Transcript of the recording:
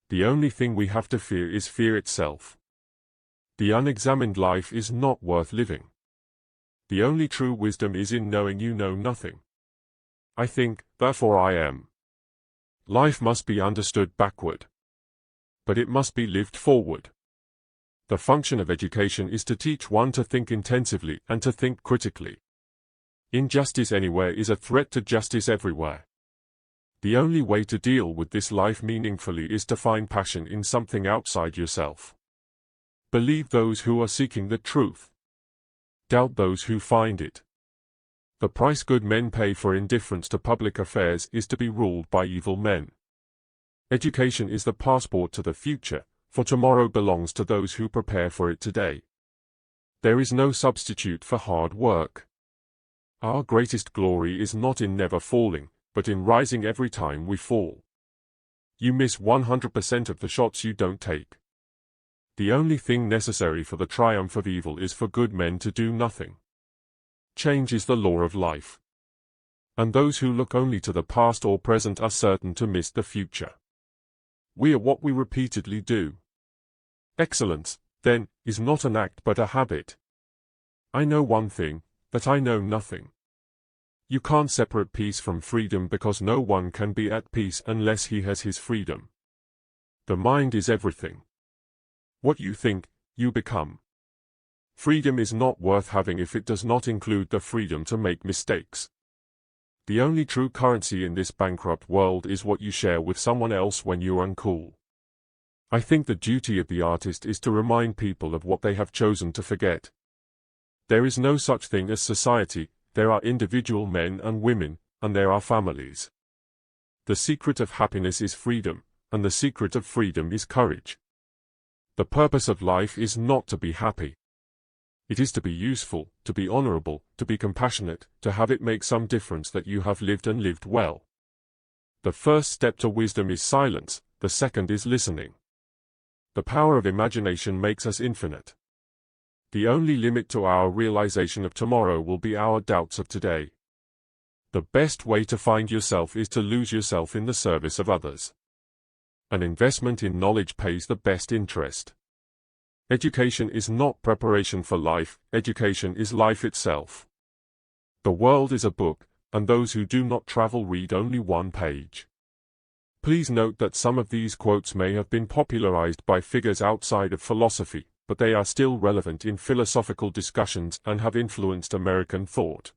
The only thing we have to fear is fear itself. The unexamined life is not worth living. The only true wisdom is in knowing you know nothing. I think, therefore I am. Life must be understood backward. But it must be lived forward. The function of education is to teach one to think intensively and to think critically. Injustice anywhere is a threat to justice everywhere. The only way to deal with this life meaningfully is to find passion in something outside yourself. Believe those who are seeking the truth. Doubt those who find it. The price good men pay for indifference to public affairs is to be ruled by evil men. Education is the passport to the future, for tomorrow belongs to those who prepare for it today. There is no substitute for hard work. Our greatest glory is not in never falling, but in rising every time we fall. You miss 100% of the shots you don't take. The only thing necessary for the triumph of evil is for good men to do nothing. Change is the law of life. And those who look only to the past or present are certain to miss the future. We are what we repeatedly do. Excellence, then, is not an act but a habit. I know one thing, that I know nothing. You can't separate peace from freedom because no one can be at peace unless he has his freedom. The mind is everything. What you think, you become. Freedom is not worth having if it does not include the freedom to make mistakes. The only true currency in this bankrupt world is what you share with someone else when you're uncool. I think the duty of the artist is to remind people of what they have chosen to forget. There is no such thing as society, there are individual men and women, and there are families. The secret of happiness is freedom, and the secret of freedom is courage. The purpose of life is not to be happy. It is to be useful, to be honorable, to be compassionate, to have it make some difference that you have lived and lived well. The first step to wisdom is silence, the second is listening. The power of imagination makes us infinite. The only limit to our realization of tomorrow will be our doubts of today. The best way to find yourself is to lose yourself in the service of others. An investment in knowledge pays the best interest. Education is not preparation for life, education is life itself. The world is a book, and those who do not travel read only one page. Please note that some of these quotes may have been popularized by figures outside of philosophy, but they are still relevant in philosophical discussions and have influenced American thought.